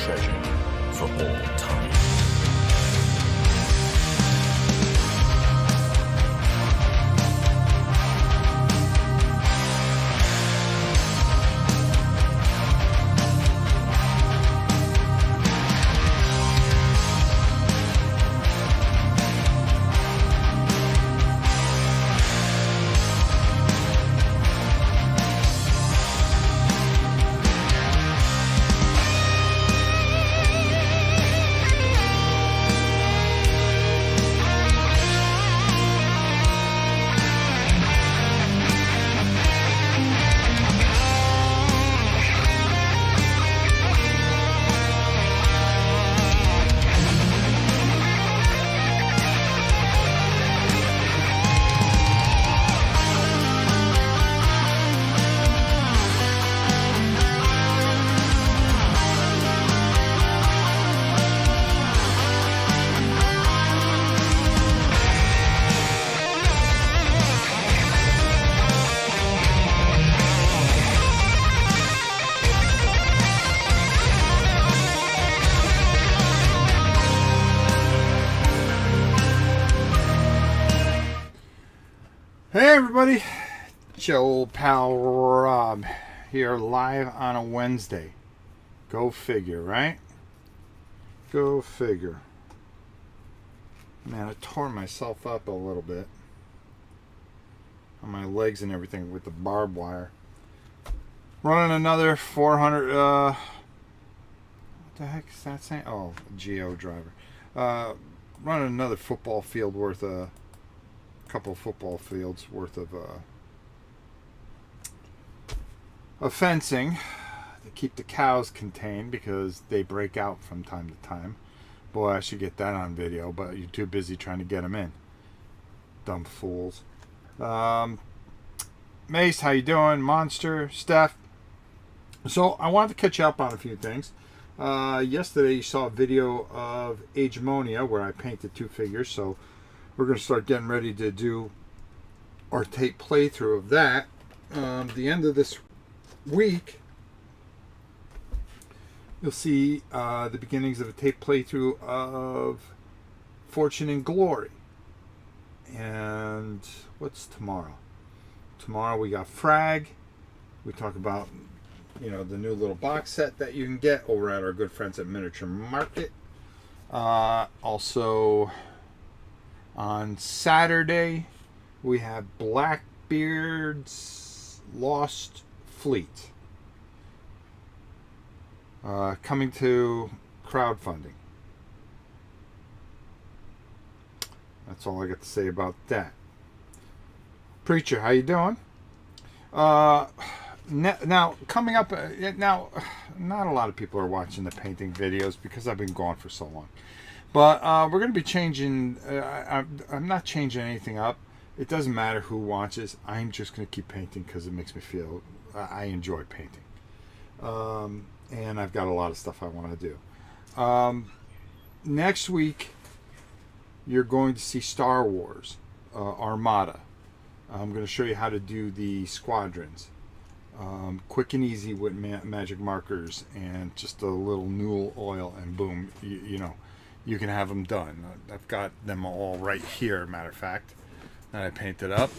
treasured for all time. Hey everybody, it's your old pal Rob here live on a Wednesday. Go figure, right? Go figure. Man, I tore myself up a little bit on my legs and everything with the barbed wire. Running another 400, what the heck is that saying? Oh, Geo driver. Running another football field worth of couple of football fields worth of fencing to keep the cows contained because they break out from time to time. Boy, I should get that on video, but you're too busy trying to get them in. Dumb fools. Mace, how you doing? Monster, Steph. So I wanted to catch up on a few things. Yesterday you saw a video of Agemonia where I painted two figures, so we're going to start getting ready to do our tape playthrough of that. The end of this week, you'll see the beginnings of a tape playthrough of Fortune and Glory. And what's tomorrow? Tomorrow we got Frag. We talk about, you know, the new little box set that you can get over at our good friends at Miniature Market. Also, on Saturday, we have Blackbeard's Lost Fleet coming to crowdfunding. That's all I got to say about that. Preacher, how you doing? Now, coming up, now, not a lot of people are watching the painting videos because I've been gone for so long. But we're going to be changing, I'm not changing anything up. It doesn't matter who watches. I'm just going to keep painting because it makes me feel, I enjoy painting. And I've got a lot of stuff I want to do. Next week, you're going to see Star Wars Armada. I'm going to show you how to do the squadrons. Quick and easy with magic markers and just a little Newell oil and boom, you know. You can have them done. I've got them all right here, matter of fact, that I painted up.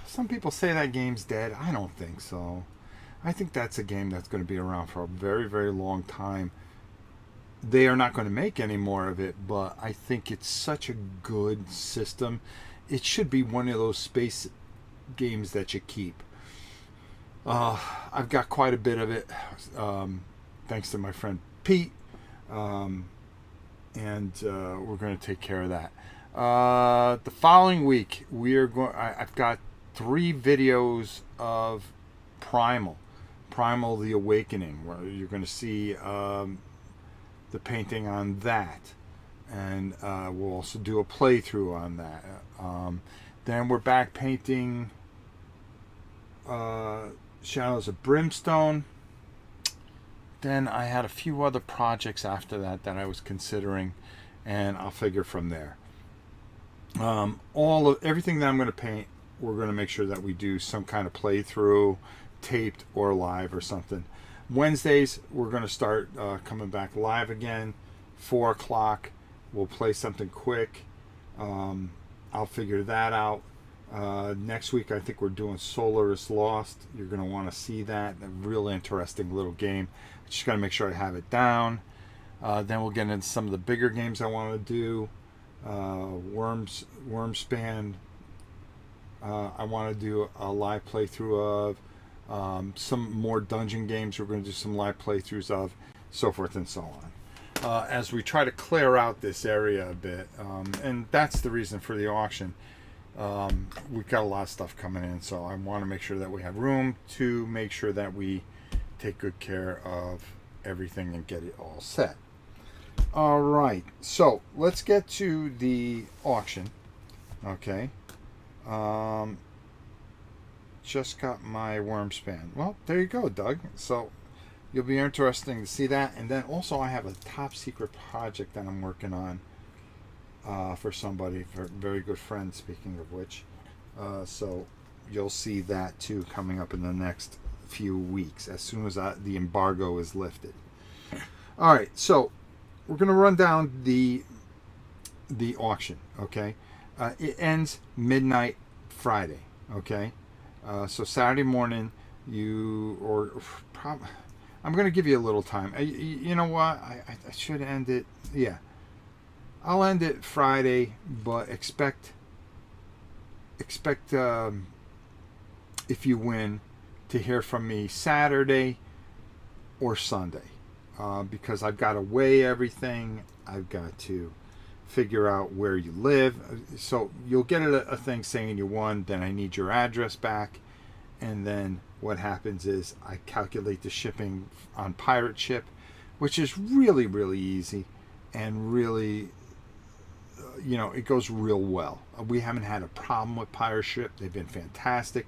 Some people say that game's dead. I don't think so. I think that's a game that's going to be around for a very, very long time. They are not going to make any more of it, but I think it's such a good system. It should be one of those space games that you keep. I've got quite a bit of it, thanks to my friend Pete. And we're going to take care of that. The following week, I've got 3 videos of Primal the Awakening, where you're going to see the painting on that, and we'll also do a playthrough on that. Then we're back painting Shadows of Brimstone. Then I had a few other projects after that that I was considering, and I'll figure from there. Everything that I'm going to paint, we're going to make sure that we do some kind of playthrough, taped or live or something. Wednesdays, we're going to start coming back live again. 4 o'clock. We'll play something quick. I'll figure that out. Next week, I think we're doing Solar is Lost. You're going to want to see that. A real interesting little game. Just got to make sure I have it down. Then we'll get into some of the bigger games I want to do. Wormspan. I want to do a live playthrough of. Some more dungeon games we're going to do some live playthroughs of. So forth and so on. As we try to clear out this area a bit. And that's the reason for the auction. We've got a lot of stuff coming in, so I want to make sure that we have room to make sure that we take good care of everything and get it all set. All right, so let's get to the auction. Okay. Just got my Wormspan. Well, there you go, Doug. So you'll be interesting to see that. And then also I have a top secret project that I'm working on for somebody, for a very good friend, speaking of which. So you'll see that too coming up in the next few weeks as soon as the embargo is lifted. All right, so we're going to run down the auction, okay? It ends midnight Friday, okay? So Saturday morning, I'm going to give you a little time. You know what? I should end it. Yeah. I'll end it Friday, but expect if you win to hear from me Saturday or Sunday, because I've got to weigh everything. I've got to figure out where you live. So you'll get a thing saying you won. Then I need your address back, and then what happens is I calculate the shipping on Pirate Ship, which is really, really easy and really, it goes real well. We haven't had a problem with Pirate Ship. They've been fantastic.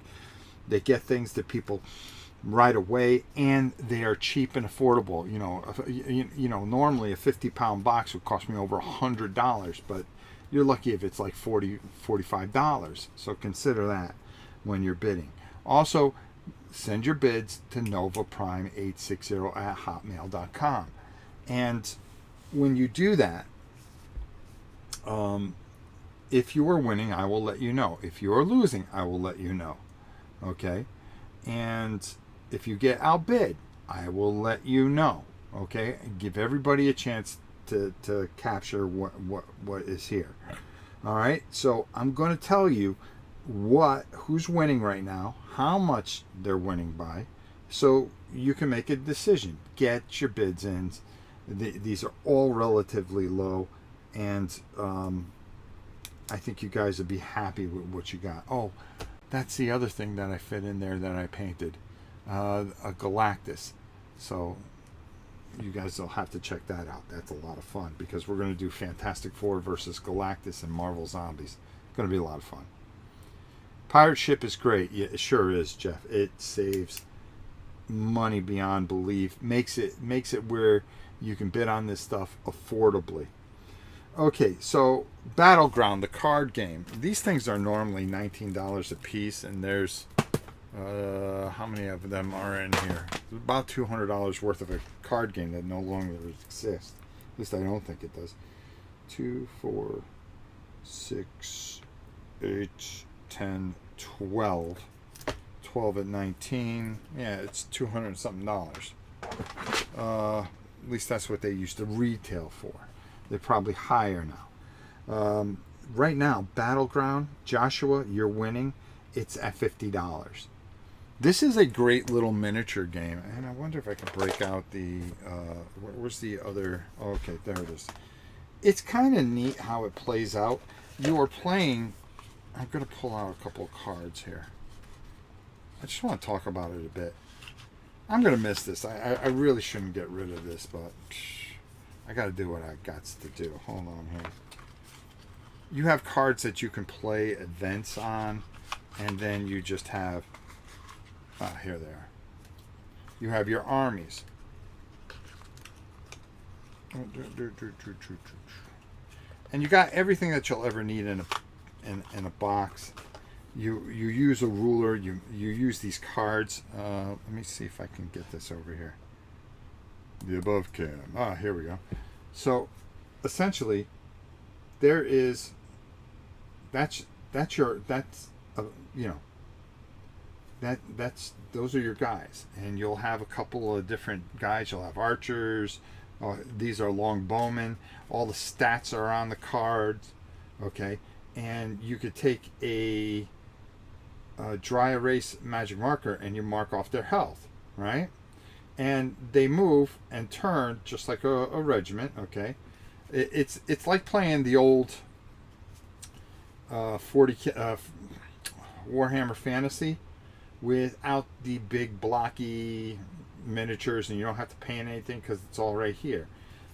They get things to people right away, and they are cheap and affordable. Normally a 50-pound box would cost me over $100, but you're lucky if it's like $40, $45. So consider that when you're bidding. Also, send your bids to novaprime860@hotmail.com. And when you do that, if you are winning, I will let you know. If you are losing, I will let you know. Okay? And if you get outbid, I will let you know. Okay? Give everybody a chance to capture what is here. All right? So I'm going to tell you who's winning right now, how much they're winning by, so you can make a decision. Get your bids in. These are all relatively low, and I think you guys would be happy with what you got. Oh, that's the other thing that I fit in there that I painted, a Galactus. So you guys will have to check that out. That's a lot of fun, because we're going to do Fantastic Four versus Galactus and Marvel Zombies. It's going to be a lot of fun. Pirate Ship is great. Yeah, it sure is, Jeff. It saves money beyond belief. Makes it where you can bid on this stuff affordably. Okay, so Battleground, the card game. These things are normally $19 a piece, and there's how many of them are in here? There's about $200 worth of a card game that no longer exists. At least I don't think it does. 2, 4, 6, 8, 10, 12. 12 at 19. Yeah, it's $200 something. At least that's what they used to retail for. They're probably higher now. Right now, Battleground, Joshua, you're winning. It's at $50. This is a great little miniature game, and I wonder if I can break out the. Where's the other? Oh, okay, there it is. It's kind of neat how it plays out. You are playing. I'm going to pull out a couple of cards here. I just want to talk about it a bit. I'm going to miss this. I really shouldn't get rid of this, but I got to do what I got to do. Hold on here. You have cards that you can play events on, and then you just have... here they are. You have your armies. And you got everything that you'll ever need in a box. You use a ruler. You use these cards. Let me see if I can get this over here. the above cam. Ah, here we go. So, essentially, there is that's you know, that's those are your guys, and you'll have a couple of different guys. You'll have archers. These are long bowmen. All the stats are on the cards. Okay, and you could take a dry erase magic marker and you mark off their health, right? And they move and turn just like a regiment. Okay, it's like playing the old 40 Warhammer Fantasy without the big blocky miniatures, and you don't have to paint anything because it's all right here.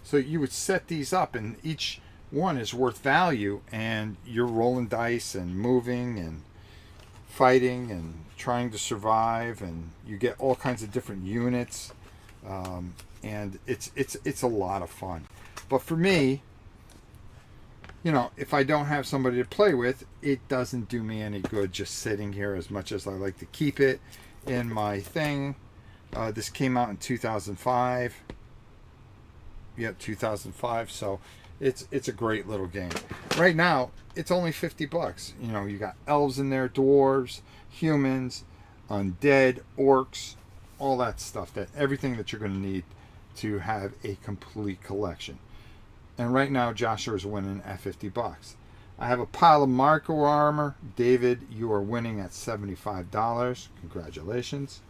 So you would set these up, and each one is worth value, and you're rolling dice and moving and fighting and trying to survive, and you get all kinds of different units, and it's a lot of fun. But for me, you know, if I don't have somebody to play with, it doesn't do me any good just sitting here, as much as I like to keep it in my thing. This came out in 2005. Yep, 2005. So it's a great little game. Right now, it's only $50. You know, you got elves in there, dwarves, humans, undead, orcs, all that stuff. Everything that you're going to need to have a complete collection. And right now, Joshua is winning at $50. I have a pile of Marco armor. David, you are winning at $75. Congratulations.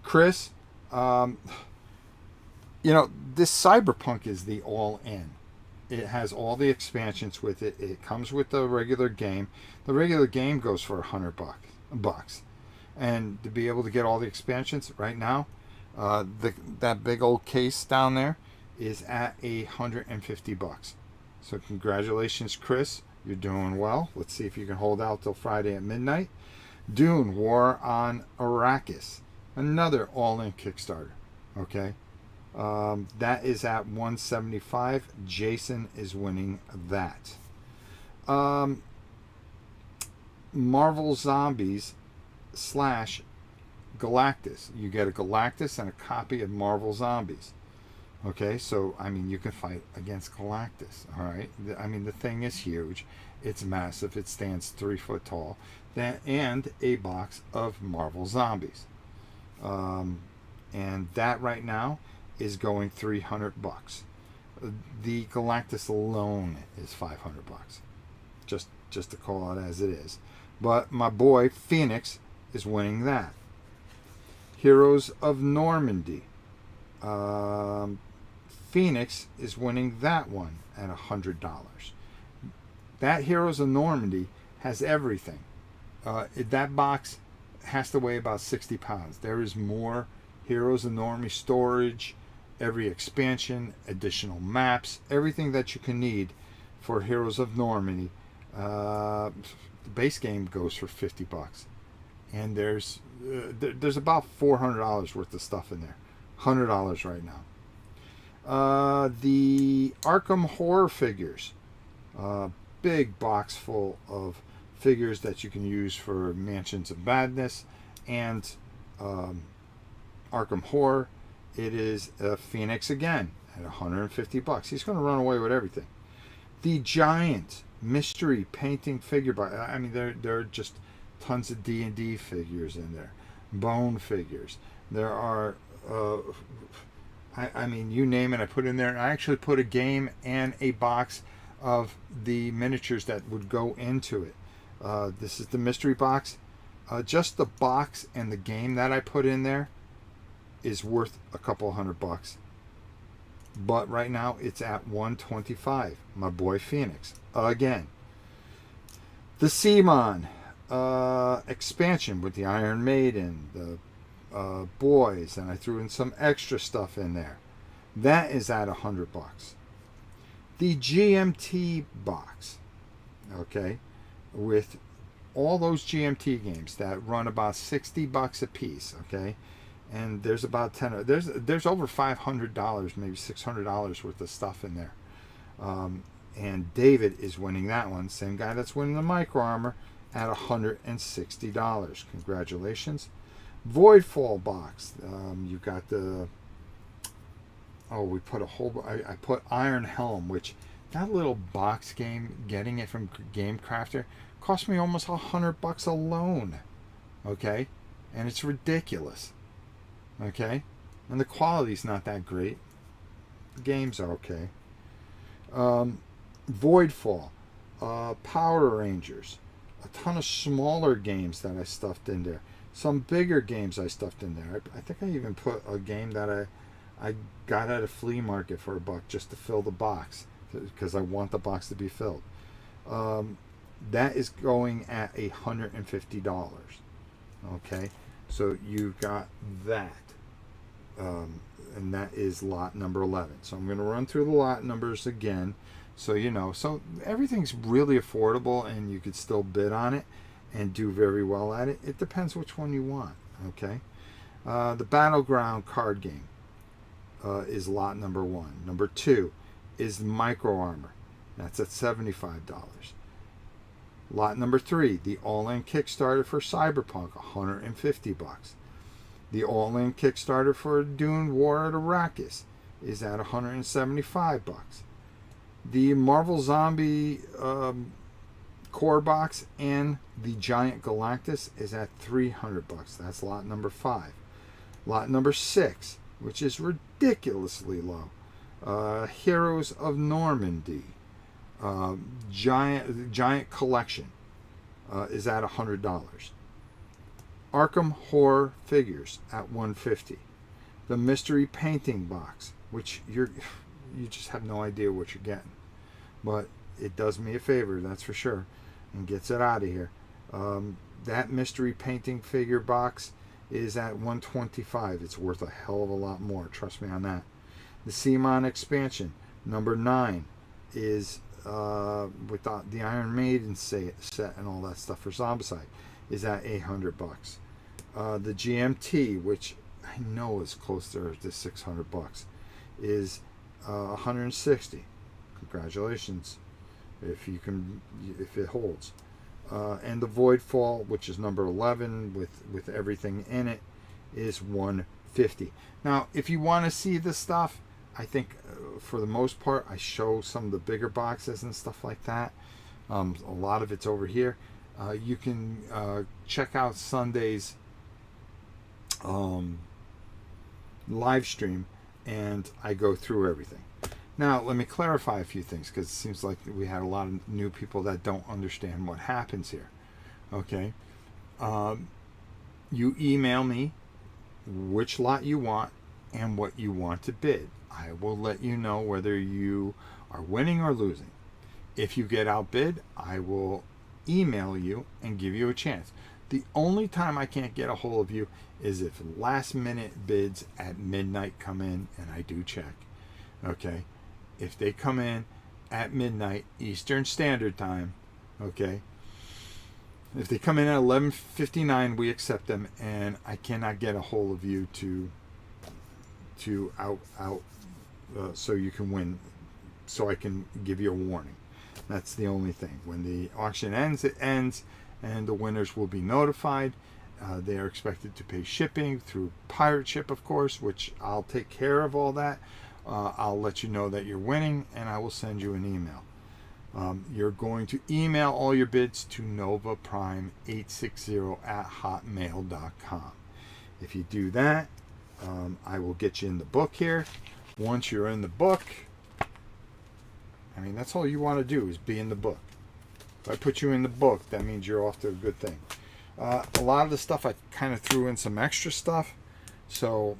Chris, you know, this Cyberpunk is the all-in. It has all the expansions with it. It comes with the regular game. The regular game goes for $100. And to be able to get all the expansions right now, that big old case down there is at $150. So congratulations, Chris. You're doing well. Let's see if you can hold out till Friday at midnight. Dune, War on Arrakis. Another all-in Kickstarter. Okay. That is at $175. Jason is winning that. Marvel Zombies / Galactus. You get a Galactus and a copy of Marvel Zombies. Okay, so, I mean, you can fight against Galactus, all right? I mean, the thing is huge. It's massive. It stands 3 foot tall. And a box of Marvel Zombies. And that right now is going $300. The Galactus alone is $500. Just to call it as it is. But my boy, Phoenix, is winning that. Heroes of Normandy. Phoenix is winning that one at $100. That Heroes of Normandy has everything. That box has to weigh about 60 pounds. There is more Heroes of Normandy storage, every expansion, additional maps, everything that you can need for Heroes of Normandy. The base game goes for $50, and there's about $400 worth of stuff in there. $100 right now. The Arkham Horror figures, big box full of figures that you can use for Mansions of Madness and Arkham Horror. It is Phoenix again at $150. He's going to run away with everything. The Giant mystery painting figure by, I mean, there are just tons of D&D figures in there, bone figures. There are I mean, you name it, I put in there. I actually put a game and a box of the miniatures that would go into it. This is the mystery box. Just the box and the game that I put in there is worth a couple $100. But right now it's at $125. My boy Phoenix again. The Seamon expansion with the Iron Maiden, the boys, and I threw in some extra stuff in there. That is at $100. The GMT box, okay, with all those GMT games that run about $60 a piece, okay, and there's about 10. There's over $500, maybe $600 worth of stuff in there. And David is winning that one. Same guy that's winning the micro armor at $160. Congratulations. Voidfall box. You've got the Oh, we put a whole. I put Iron Helm, which that little box game, getting it from Game Crafter, cost me almost $100 alone. Okay, and it's ridiculous. Okay, and the quality's not that great. The games are okay. Voidfall, Power Rangers, a ton of smaller games that I stuffed in there. Some bigger games I stuffed in there. I think I even put a game that I got at a flea market for $1 just to fill the box because I want the box to be filled. That is going at $150. Okay, so you've got that. And that is lot number 11. So I'm going to run through the lot numbers again so you know. So everything's really affordable and you could still bid on it and do very well at it. It depends which one you want. Okay. The Battleground card game is lot number 1. Number 2 is the Micro Armor. That's at $75. Lot number 3, the all-in Kickstarter for Cyberpunk, $150. The all-in Kickstarter for Dune War at Arrakis is at $175. The Marvel Zombie core box and the Giant Galactus is at $300. That's lot number 5. Lot number 6, which is ridiculously low, Heroes of Normandy Giant Collection is at $100. Arkham Horror Figures at $150. The Mystery Painting Box, which you just have no idea what you're getting, but it does me a favor, that's for sure, and gets it out of here. That Mystery Painting Figure box is at $125. It's worth a hell of a lot more, trust me on that. The Simon expansion number 9 is with the Iron Maiden set and all that stuff for Zombicide, is at $800. The GMT, which I know is closer to $600, is $160. Congratulations, if it holds. And the Voidfall, which is number 11 with everything in it, is $150. Now, if you want to see the stuff, I think for the most part I show some of the bigger boxes and stuff like that. A lot of it's over here. You can check out Sunday's live stream, and I go through everything. Now, let me clarify a few things, because it seems like we had a lot of new people that don't understand what happens here. Okay, you email me which lot you want and what you want to bid. I will let you know whether you are winning or losing. If you get outbid, I will email you and give you a chance. The only time I can't get a hold of you is if last minute bids at midnight come in, and I do check. Okay, if they come in at midnight Eastern Standard Time, okay, if they come in at 11:59, we accept them, and I cannot get a hold of you to so you can win, so I can give you a warning. That's the only thing. When the auction ends, it ends, and the winners will be notified. They are expected to pay shipping through pirate ship, of course, which I'll take care of all that. I'll let you know that you're winning, and I will send you an email. You're going to email all your bids to novaprime860@hotmail.com. If you do that, I will get you in the book here. Once you're in the book, I mean, that's all you want to do is be in the book. If I put you in the book, that means you're off to a good thing. A lot of the stuff I kind of threw in some extra stuff. So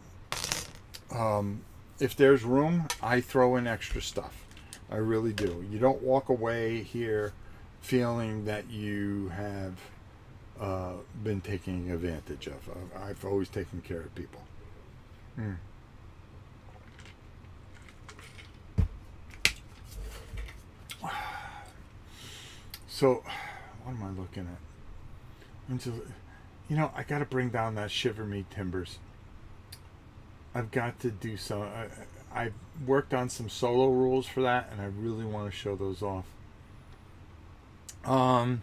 if there's room, I throw in extra stuff. I really do. You don't walk away here feeling that you have been taking advantage of. I've always taken care of people. So, what am I looking at? I got to bring down that Shiver Me Timbers. I've got to do some. I've worked on some solo rules for that, and I really want to show those off. Trying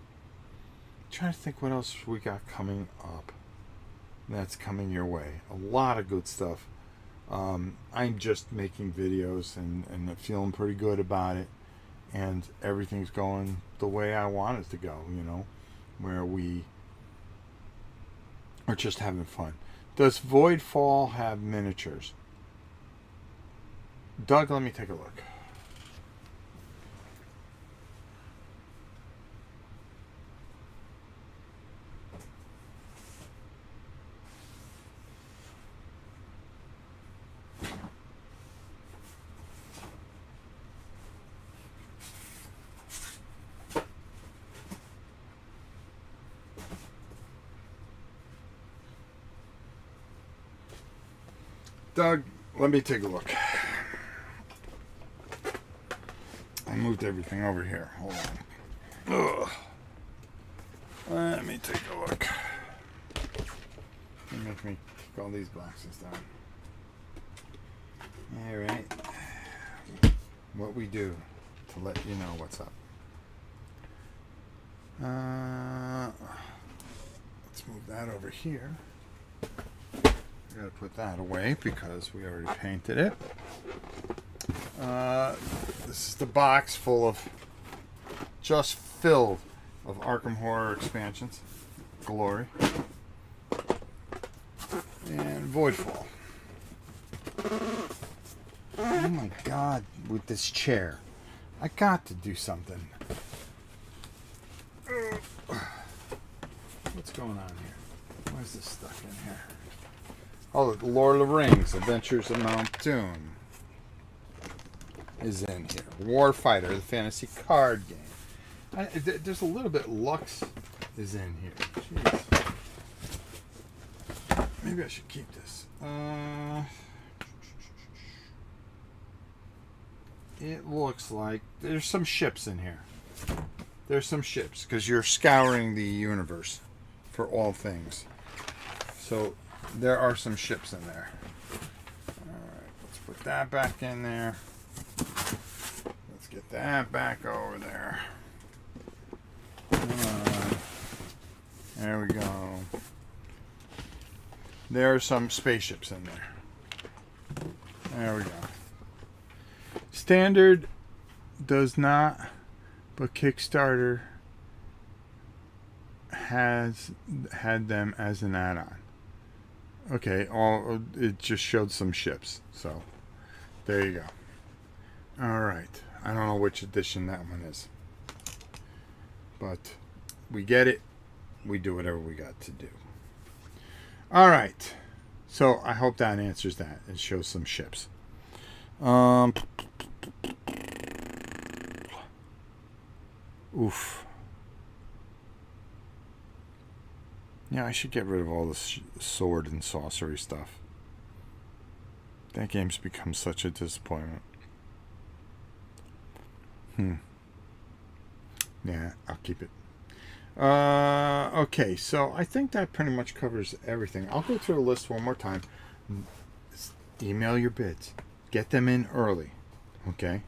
to think what else we got coming up. That's coming your way. A lot of good stuff. I'm just making videos and feeling pretty good about it, and everything's going the way I want it to go, you know, where we are just having fun. Does Voidfall have miniatures? Doug, let me take a look. Doug, let me take a look. I moved everything over here. Hold on. Ugh. Let me take a look. You make me take all these boxes down. Alright. What we do to let you know what's up. Let's move that over here. I gotta put that away because we already painted it. This is the box full of, just filled of Arkham Horror expansions. Glory. And Voidfall. Oh my god, with this chair. I got to do something. What's going on here? Why is this stuck in here? Oh, the Lord of the Rings, Adventures of Mount Doom is in here. Warfighter, the fantasy card game. There's a little bit. Lux is in here. Jeez. Maybe I should keep this. It looks like there's some ships in here. There's some ships because you're scouring the universe for all things. So there are some ships in there. Alright, let's put that back in there. Let's get that back over there. Come on. There we go. There are some spaceships in there. There we go. Standard does not, but Kickstarter has had them as an add-on. Okay, it just showed some ships, so there you go. All right, I don't know which edition that one is, but we get it. We do whatever we got to do. All right, so I hope that answers that. It shows some ships. Oof. Yeah, I should get rid of all this sword and sorcery stuff. That game's become such a disappointment. Yeah, I'll keep it. Okay, so I think that pretty much covers everything. I'll go through the list one more time. Email your bids. Get them in early. Okay?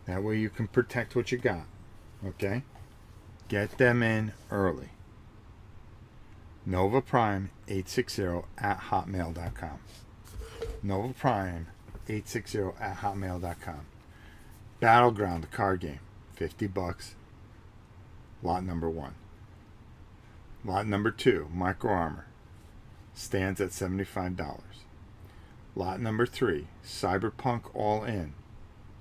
That way you can protect what you got. Okay? Get them in early. NovaPrime860 at hotmail.com. NovaPrime860 at hotmail.com. Battleground, the card game. $50. Lot number 1. Lot number 2, Micro Armor. Stands at $75. Lot number 3, Cyberpunk All In.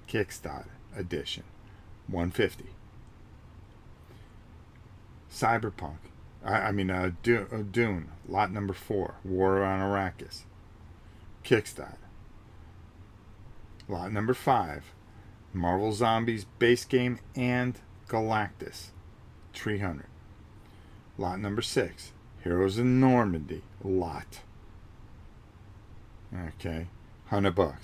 Kickstarter edition. $150. Cyberpunk. Dune. Lot number 4, War on Arrakis. Kickstarter. Lot number 5, Marvel Zombies base game and Galactus. $300. Lot number 6, Heroes in Normandy. Lot. Okay. $100.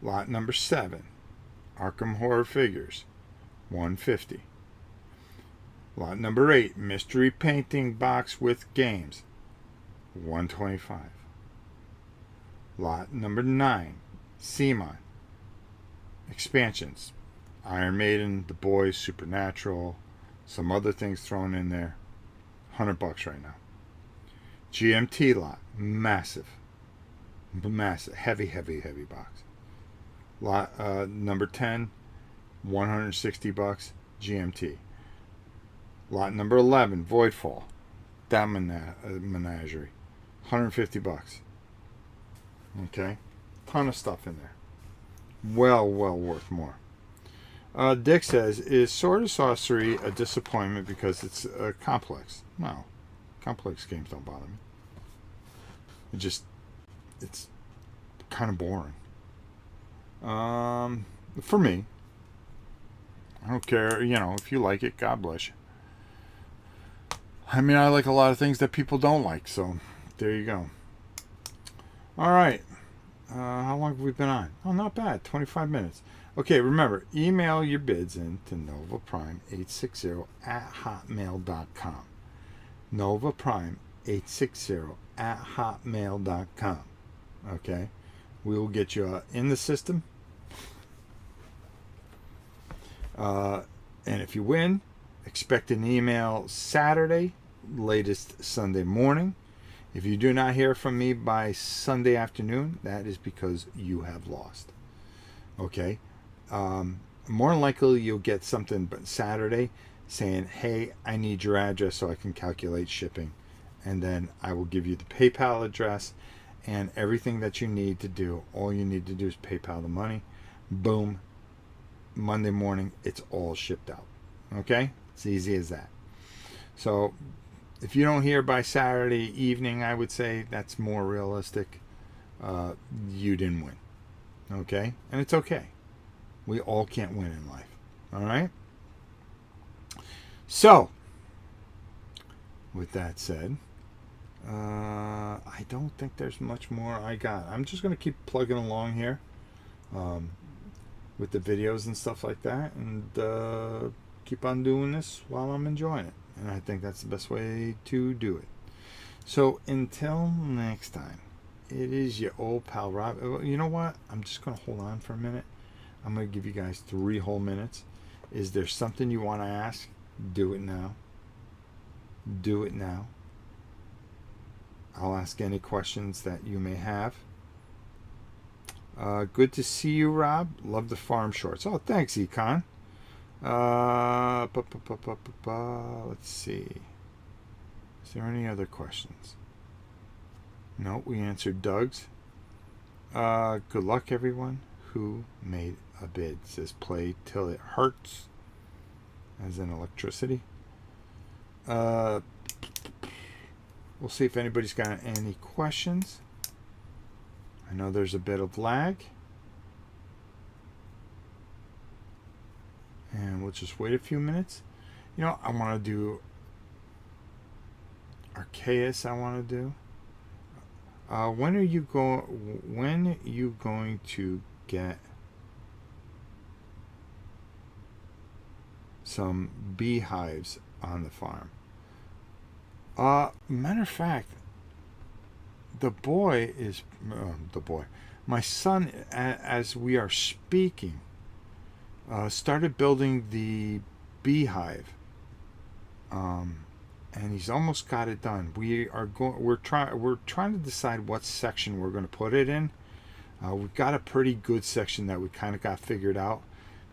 Lot number 7, Arkham Horror Figures. $150. Lot number 8, Mystery Painting Box with Games. $125. Lot number 9, Simon. Expansions. Iron Maiden, The Boys, Supernatural, some other things thrown in there. $100 right now. GMT lot, massive, heavy box. Lot number 10, $160 GMT. Lot number 11, Voidfall, that menagerie, $150. Okay, ton of stuff in there. Well worth more. Dick says, is Sword of Sorcery a disappointment because it's complex? No, complex games don't bother me. It's kind of boring. For me, I don't care. If you like it, God bless you. I mean, I like a lot of things that people don't like, so there you go. All right. How long have we been on? Oh, not bad. 25 minutes. Okay, remember, email your bids in to novaprime860@hotmail.com. novaprime860@hotmail.com. Okay? We will get you in the system. And if you win, expect an email Saturday, latest Sunday morning. If you do not hear from me by Sunday afternoon, that is because you have lost. Okay? More than likely, you'll get something but Saturday saying, hey, I need your address so I can calculate shipping. And then I will give you the PayPal address and everything that you need to do. All you need to do is PayPal the money. Boom. Monday morning, it's all shipped out. Okay? It's easy as that. So if you don't hear by Saturday evening, I would say that's more realistic. You didn't win. Okay? And it's okay. We all can't win in life. All right? So, with that said, I don't think there's much more I got. I'm just going to keep plugging along here with the videos and stuff like that, and keep on doing this while I'm enjoying it. And I think that's the best way to do it. So, until next time, it is your old pal Rob. You know what? I'm just going to hold on for a minute. I'm going to give you guys 3 whole minutes. Is there something you want to ask? Do it now. Do it now. I'll ask any questions that you may have. Good to see you, Rob. Love the farm shorts. Oh, thanks, Econ. Let's see. Is there any other questions? No, we answered Doug's. Good luck, everyone who made a bid. It says play till it hurts, as in electricity. We'll see if anybody's got any questions. I know there's a bit of lag. And we'll just wait a few minutes. I want to do Arceus. I want to do. When are you going to get some beehives on the farm? Matter of fact, my son, as we are speaking, started building the beehive, and he's almost got it done. We're trying to decide what section we're going to put it in. We've got a pretty good section that we kind of got figured out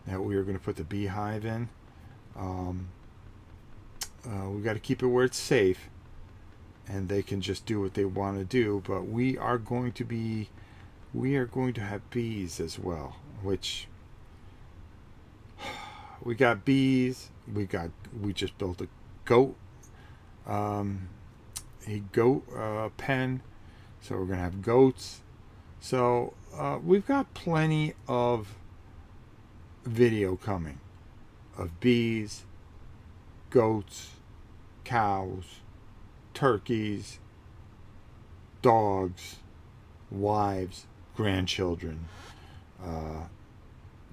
that we were going to put the beehive in. We got to keep it where it's safe, and they can just do what they want to do. But we are going to have bees as well, which we got bees. We just built a goat pen, so we're gonna have goats. So we've got plenty of video coming of bees, goats, cows, turkeys, dogs, wives, grandchildren,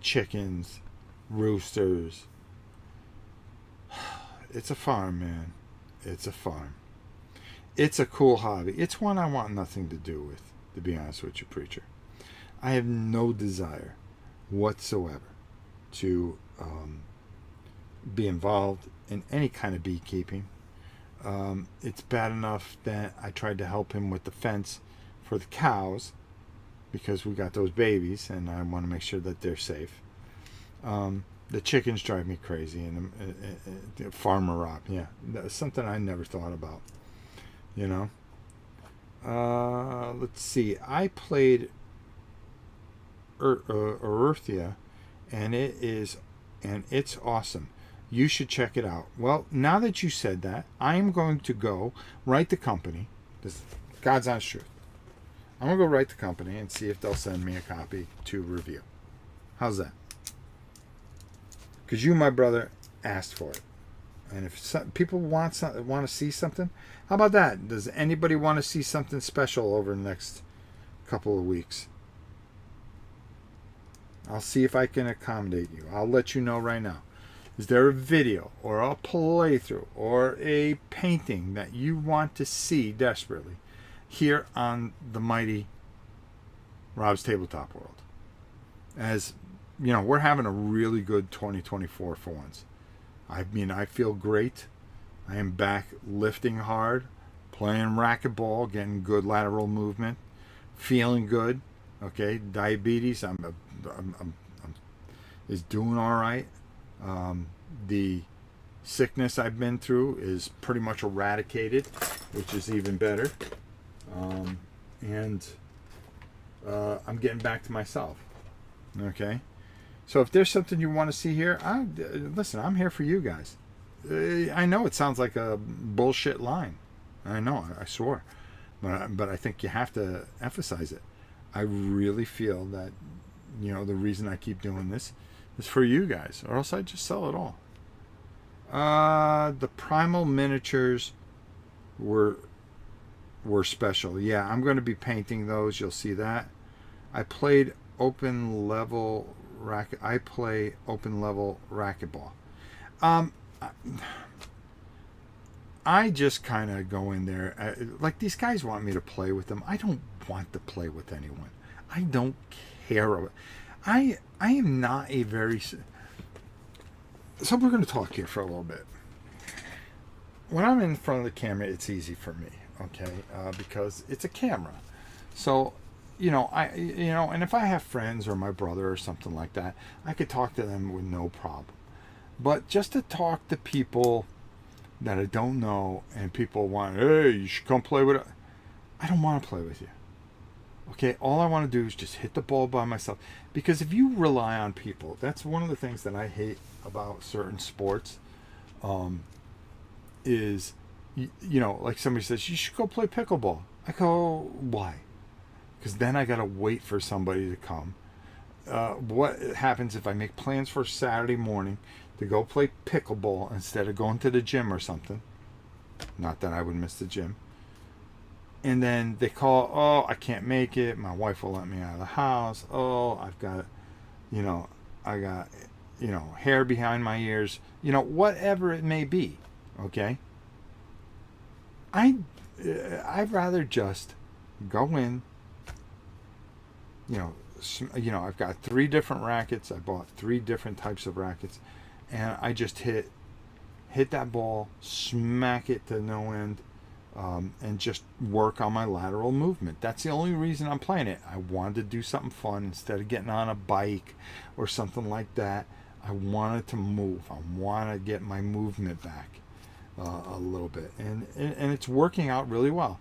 chickens, roosters. It's a farm, man. It's a farm. It's a cool hobby. It's one I want nothing to do with, to be honest with you, preacher. I have no desire whatsoever to be involved in any kind of beekeeping. It's bad enough that I tried to help him with the fence for the cows because we got those babies and I want to make sure that they're safe. The chickens drive me crazy, and Farmer Rob, yeah, that's something I never thought about. You know. Let's see. I played Earthia, and it's awesome. You should check it out. Well, now that you said that, I am going to go write the company. This God's honest truth. I'm gonna go write the company and see if they'll send me a copy to review. How's that? Because you, my brother, asked for it. And if people want to see something, how about that? Does anybody want to see something special over the next couple of weeks? I'll see if I can accommodate you. I'll let you know right now. Is there a video or a playthrough or a painting that you want to see desperately here on the mighty Rob's Tabletop World? As you know, we're having a really good 2024 for once. I mean, I feel great. I am back lifting hard, playing racquetball, getting good lateral movement, feeling good. Okay, diabetes, I'm is doing all right. The sickness I've been through is pretty much eradicated, which is even better. And I'm getting back to myself. Okay. So if there's something you want to see here, listen, I'm here for you guys. I know it sounds like a bullshit line. I know, I swore. But I think you have to emphasize it. I really feel that, you know, the reason I keep doing this is for you guys, or else I'd just sell it all. The Primal Miniatures were special. Yeah, I'm going to be painting those. You'll see that. I played open level racquetball. I just kind of go in there. Like, these guys want me to play with them. I don't want to play with anyone. I don't care. I am not a very... So we're going to talk here for a little bit. When I'm in front of the camera, it's easy for me, okay? Because it's a camera. So, and if I have friends or my brother or something like that, I could talk to them with no problem. But just to talk to people that I don't know, and people want, hey, you should come play with it. I don't want to play with you. Okay, all I want to do is just hit the ball by myself. Because if you rely on people, that's one of the things that I hate about certain sports. Is, like somebody says, you should go play pickleball. I go, why? Because then I got to wait for somebody to come. What happens if I make plans for Saturday morning to go play pickleball instead of going to the gym or something? Not that I would miss the gym. And then they call, oh, I can't make it. My wife will let me out of the house. Oh, I've got, hair behind my ears. Whatever it may be. Okay? I'd rather just go in. I've got 3 different rackets. I bought 3 different types of rackets. And I just hit that ball, smack it to no end, and just work on my lateral movement. That's the only reason I'm playing it. I wanted to do something fun instead of getting on a bike or something like that. I wanted to move. I want to get my movement back a little bit, and it's working out really well.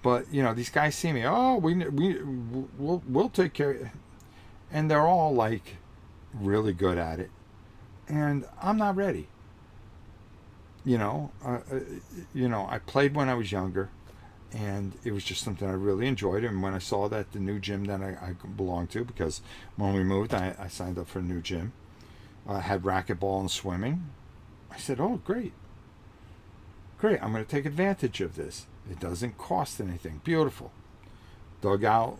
But these guys see me. Oh, we'll take care of it, and they're all like really good at it, and I'm not ready. I played when I was younger, and it was just something I really enjoyed. And when I saw that the new gym that I belonged to, because when we moved, I signed up for a new gym, had racquetball and swimming. I said, oh, great. I'm going to take advantage of this. It doesn't cost anything. Beautiful. Dug out,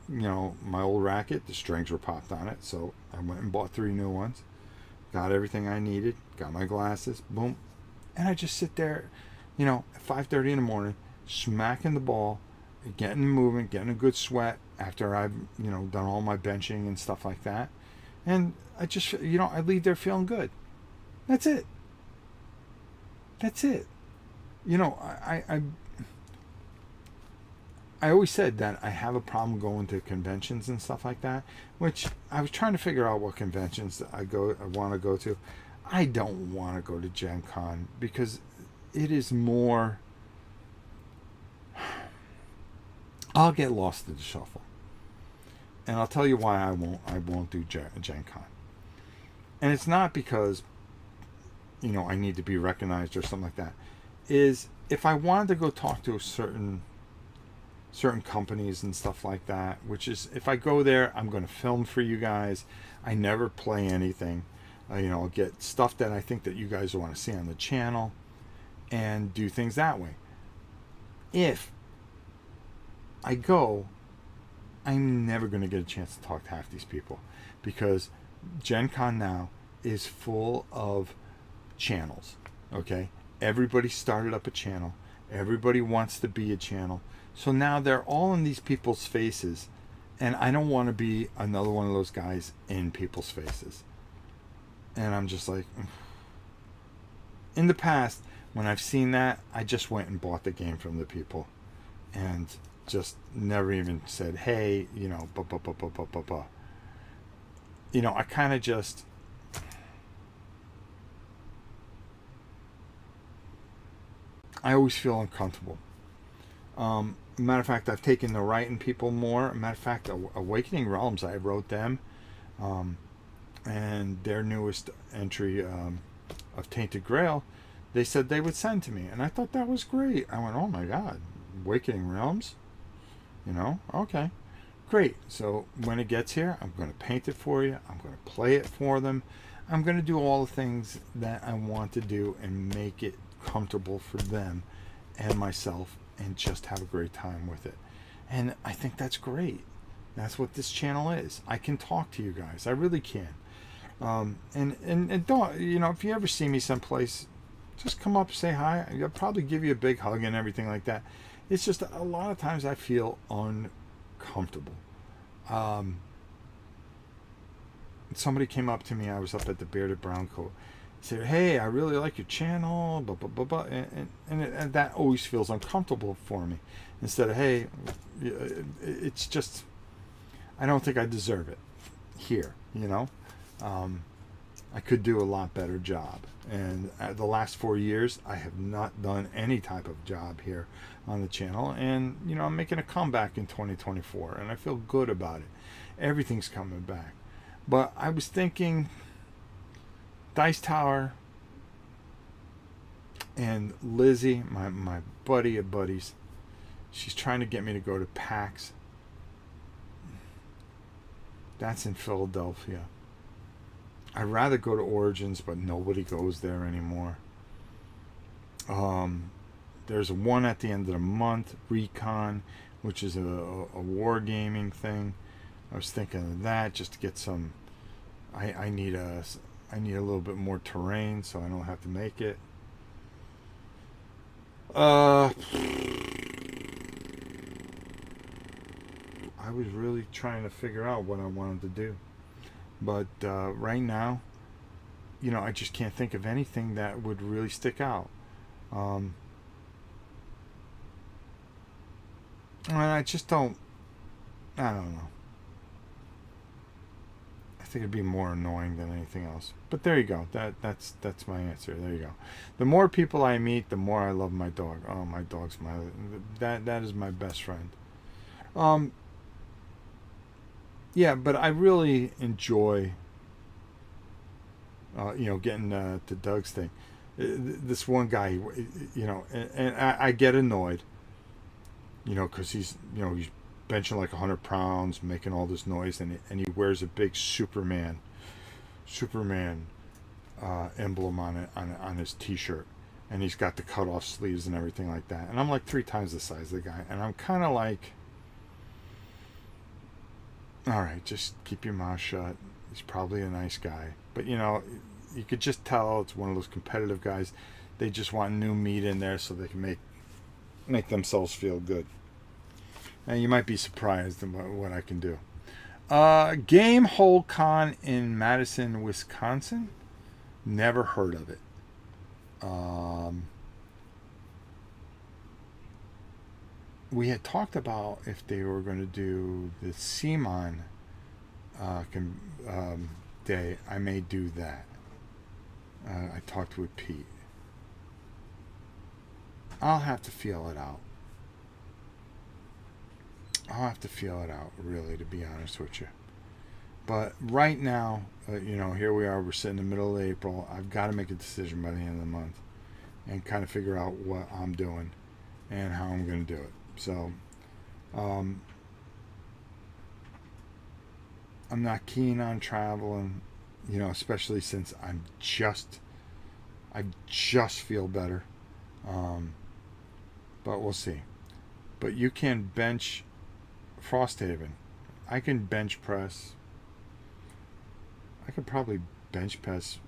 my old racket. The strings were popped on it, so I went and bought 3 new ones. Got everything I needed. Got my glasses. Boom. And I just sit there, at 5:30 in the morning, smacking the ball, getting the movement, getting a good sweat after I've, done all my benching and stuff like that. And I just, I leave there feeling good. That's it. That's it. You know, I always said that I have a problem going to conventions and stuff like that, which I was trying to figure out what conventions I want to go to. I don't want to go to Gen Con because it is more. I'll get lost in the shuffle, and I'll tell you why I won't do Gen Con. And it's not because, I need to be recognized or something like that. Is if I wanted to go talk to certain companies and stuff like that, which is, if I go there, I'm going to film for you guys. I never play anything. I'll get stuff that I think that you guys want to see on the channel and do things that way. If I go, I'm never going to get a chance to talk to half these people, because Gen Con now is full of channels. Okay, everybody started up a channel. Everybody wants to be a channel. So now they're all in these people's faces, and I don't want to be another one of those guys in people's faces. And I'm just like, in the past, when I've seen that, I just went and bought the game from the people, and just never even said, hey, I kind of just, I always feel uncomfortable. Matter of fact, I've taken the right in people more. Matter of fact, Awakening Realms, I wrote them, and their newest entry of Tainted Grail, they said they would send to me, and I thought that was great. I went, oh my God, Awakening Realms, okay, great. So when it gets here, I'm going to paint it for you. I'm going to play it for them. I'm going to do all the things that I want to do and make it comfortable for them and myself, and just have a great time with it. And I think that's great. That's what this channel is. I can talk to you guys. I really can. And don't, if you ever see me someplace, just come up, say hi. I'll probably give you a big hug and everything like that. It's just a lot of times I feel uncomfortable. Somebody came up to me. I was up at the Bearded Brown Coat. Said, hey, I really like your channel, blah, blah, blah, blah. And that always feels uncomfortable for me. Instead of, hey, it's just, I don't think I deserve it here, I could do a lot better job. And the last 4 years, I have not done any type of job here on the channel. And, I'm making a comeback in 2024, and I feel good about it. Everything's coming back. But I was thinking, Dice Tower and Lizzie, my buddy of buddies, she's trying to get me to go to PAX. That's in Philadelphia. I'd rather go to Origins, but nobody goes there anymore. There's one at the end of the month, Recon, which is a wargaming thing. I was thinking of that just to get some. I need a little bit more terrain so I don't have to make it. I was really trying to figure out what I wanted to do. But right now, I just can't think of anything that would really stick out. And I just don't. I don't know. I think it'd be more annoying than anything else. But there you go. That's my answer. There you go. The more people I meet, the more I love my dog. Oh, my dog's that is my best friend. Yeah, but I really enjoy, getting to Doug's thing. This one guy, and I get annoyed, because he's benching like 100 pounds, making all this noise, and he wears a big Superman emblem on his T-shirt, and he's got the cut off sleeves and everything like that. And I'm like 3 times the size of the guy, and I'm kind of like, all right, just keep your mouth shut. He's probably a nice guy, but you could just tell it's one of those competitive guys. They just want new meat in there so they can make themselves feel good. And you might be surprised at what I can do. Game Hole Con in Madison, Wisconsin. Never heard of it. We had talked about if they were going to do the CMON day. I may do that. I talked with Pete. I'll have to feel it out. Really, to be honest with you. But right now, here we are. We're sitting in the middle of April. I've got to make a decision by the end of the month and kind of figure out what I'm doing and how I'm going to do it. So, I'm not keen on traveling, especially since I just feel better. But we'll see. But you can bench Frosthaven. I can bench press. I could probably bench press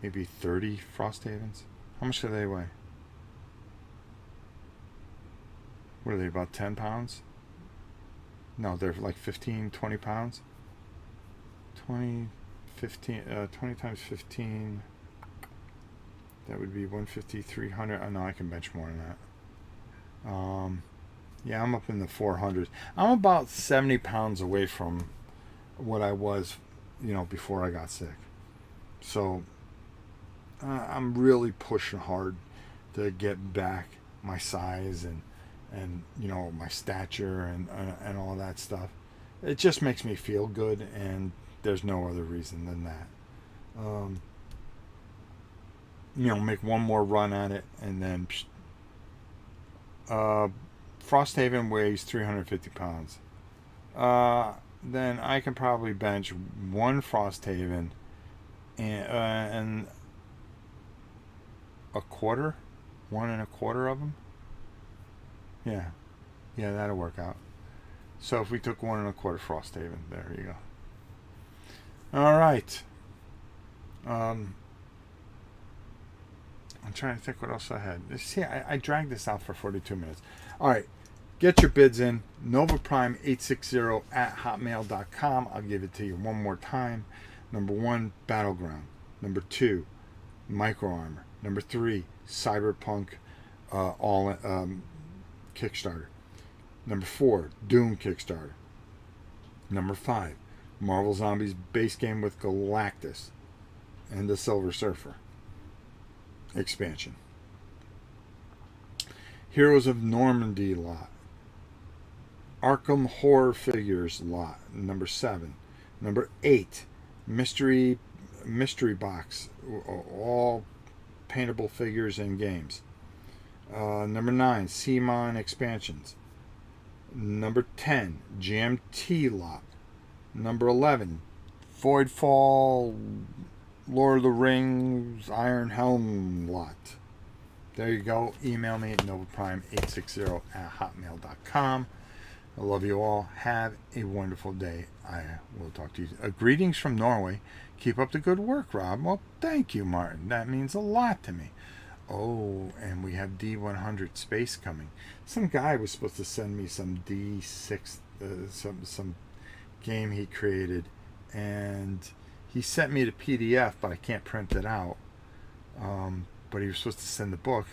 maybe 30 Frosthavens. How much do they weigh? What are they, about 10 pounds? No, they're like 15, 20 pounds. 20 times 15. That would be 150, 300. Oh, no, I can bench more than that. Yeah, I'm up in the 400s. I'm about 70 pounds away from what I was, before I got sick. So I'm really pushing hard to get back my size and my stature and all that stuff. It just makes me feel good, and there's no other reason than that. Make one more run at it, and then Frosthaven weighs 350 pounds. Then I can probably bench one Frosthaven and a quarter, 1 1/4 of them. Yeah, that'll work out. So if we took 1 1/4 Frosthaven, there you go. All right. I'm trying to think what else I had. See, I dragged this out for 42 minutes. All right. Get your bids in. NovaPrime860@hotmail.com. I'll give it to you one more time. Number 1, Battleground. Number 2, Micro Armor. Number 3, Cyberpunk Kickstarter. Number 4, Doom Kickstarter. Number 5, Marvel Zombies base game with Galactus and the Silver Surfer expansion. Heroes of Normandy lot. Arkham Horror Figures lot. Number 7. Number 8, Mystery Box. All paintable figures and games. Number 9, CMON expansions. Number 10, GMT lot. Number 11, Voidfall, Lord of the Rings, Iron Helm lot. There you go. Email me at novaprime860@hotmail.com. I love you all. Have a wonderful day. I will talk to you. Greetings from Norway. Keep up the good work, Rob. Well, thank you, Martin. That means a lot to me. Oh, and we have D100 Space coming. Some guy was supposed to send me some D6, some game he created, and he sent me the PDF, but I can't print it out. But he was supposed to send the book.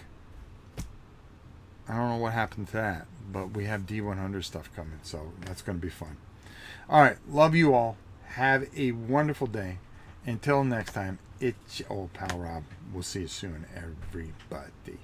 I don't know what happened to that, but we have D100 stuff coming, so that's going to be fun. All right, love you all. Have a wonderful day. Until next time, it's your old pal Rob. We'll see you soon, everybody.